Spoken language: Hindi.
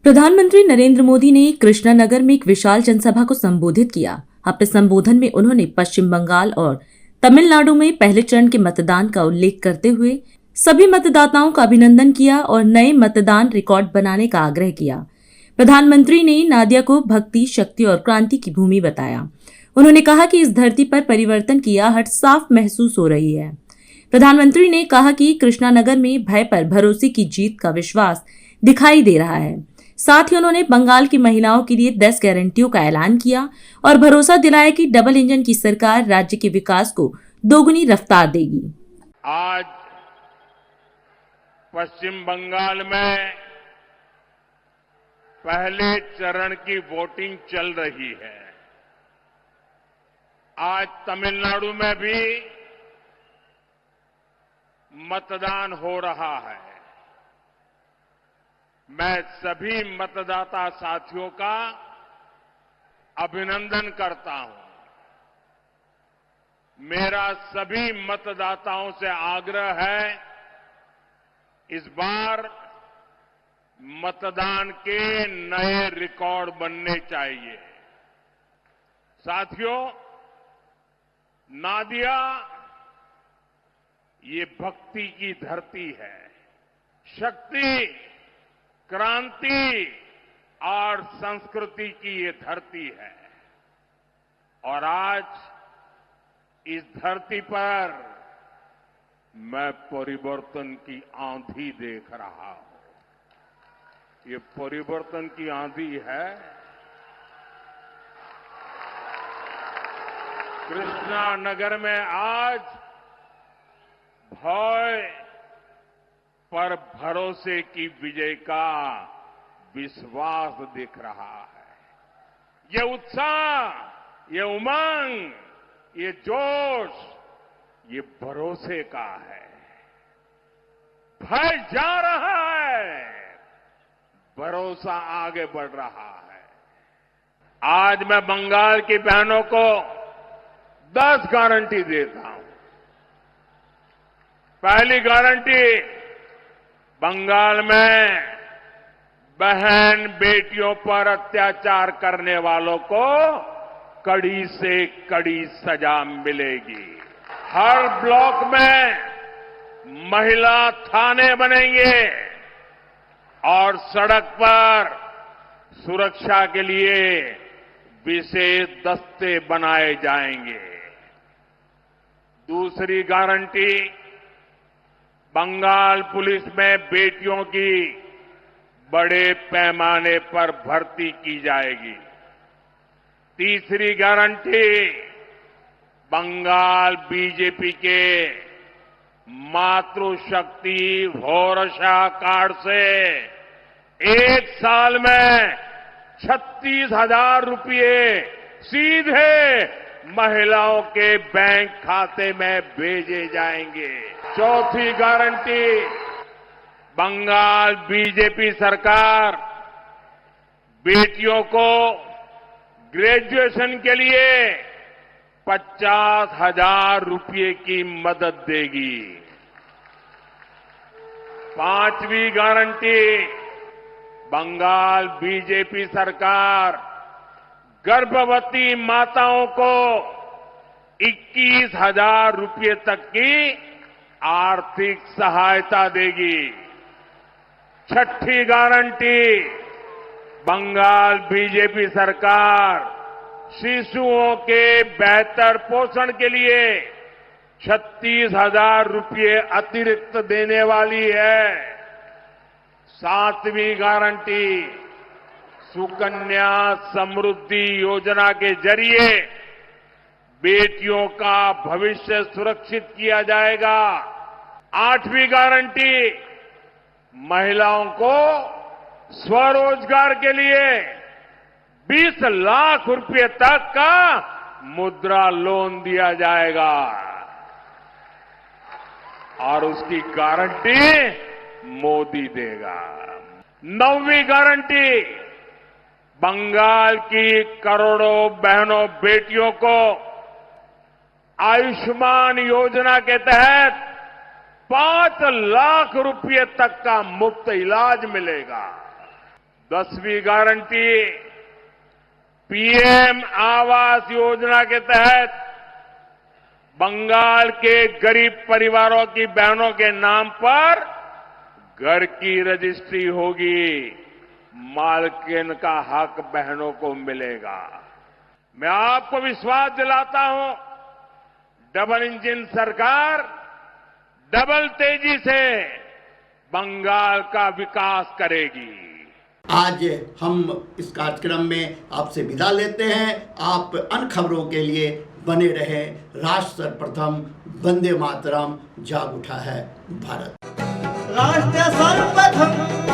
प्रधानमंत्री नरेंद्र मोदी ने कृष्णानगर में एक विशाल जनसभा को संबोधित किया। अपने संबोधन में उन्होंने पश्चिम बंगाल और तमिलनाडु में पहले चरण के मतदान का उल्लेख करते हुए सभी मतदाताओं का अभिनंदन किया और नए मतदान रिकॉर्ड बनाने का आग्रह किया। प्रधानमंत्री ने नादिया को भक्ति, शक्ति और क्रांति की भूमि बताया। उन्होंने कहा कि इस धरती पर परिवर्तन की आहट साफ महसूस हो रही है। प्रधानमंत्री ने कहा कि कृष्णानगर में भय पर भरोसे की जीत का विश्वास दिखाई दे रहा है। साथ ही उन्होंने बंगाल की महिलाओं के लिए 10 गारंटियों का ऐलान किया और भरोसा दिलाया कि डबल इंजन की सरकार राज्य के विकास को दोगुनी रफ्तार देगी। आज पश्चिम बंगाल में पहले चरण की वोटिंग चल रही है। आज तमिलनाडु में भी मतदान हो रहा है। मैं सभी मतदाता साथियों का अभिनंदन करता हूं। मेरा सभी मतदाताओं से आग्रह है, इस बार मतदान के नए रिकॉर्ड बनने चाहिए। साथियों, नादिया ये भक्ति की धरती है। शक्ति, क्रांति और संस्कृति की ये धरती है और आज इस धरती पर मैं परिवर्तन की आंधी देख रहा हूं। ये परिवर्तन की आंधी है। कृष्णानगर में आज भय पर भरोसे की विजय का विश्वास दिख रहा है। ये उत्साह, ये उमंग, ये जोश, ये भरोसे का है। भय जा रहा है, भरोसा आगे बढ़ रहा है। आज मैं बंगाल की बहनों को 10 गारंटी देता हूं। पहली गारंटी, बंगाल में बहन बेटियों पर अत्याचार करने वालों को कड़ी से कड़ी सजा मिलेगी। हर ब्लॉक में महिला थाने बनेंगे और सड़क पर सुरक्षा के लिए विशेष दस्ते बनाए जाएंगे। दूसरी गारंटी, बंगाल पुलिस में बेटियों की बड़े पैमाने पर भर्ती की जाएगी। तीसरी गारंटी, बंगाल बीजेपी के मातृशक्ति भरोसा कार्ड से 1 साल में 36,000 रुपये सीधे महिलाओं के बैंक खाते में भेजे जाएंगे। चौथी गारंटी, बंगाल बीजेपी सरकार बेटियों को ग्रेजुएशन के लिए 50,000 रुपये की मदद देगी। पांचवी गारंटी, बंगाल बीजेपी सरकार गर्भवती माताओं को 21,000 रुपये तक की आर्थिक सहायता देगी। छठी गारंटी, बंगाल बीजेपी सरकार शिशुओं के बेहतर पोषण के लिए 36,000 रुपये अतिरिक्त देने वाली है। सातवीं गारंटी, सुकन्या समृद्धि योजना के जरिए बेटियों का भविष्य सुरक्षित किया जाएगा। आठवीं गारंटी, महिलाओं को स्वरोजगार के लिए 20 लाख रुपए तक का मुद्रा लोन दिया जाएगा और उसकी गारंटी मोदी देगा। 9वीं गारंटी, बंगाल की करोड़ों बहनों बेटियों को आयुष्मान योजना के तहत 5 लाख रुपए तक का मुफ्त इलाज मिलेगा। 10वीं गारंटी पीएम आवास योजना के तहत बंगाल के गरीब परिवारों की बहनों के नाम पर घर की रजिस्ट्री होगी, मालकिन का हक बहनों को मिलेगा। मैं आपको विश्वास दिलाता हूं, डबल इंजन सरकार डबल तेजी से बंगाल का विकास करेगी। आज हम इस कार्यक्रम में आपसे विदा लेते हैं। आप अन्य खबरों के लिए बने रहे। राष्ट्र सर्वप्रथम, वंदे मातरम, जाग उठा है भारत। राष्ट्र सर्वप्रथम।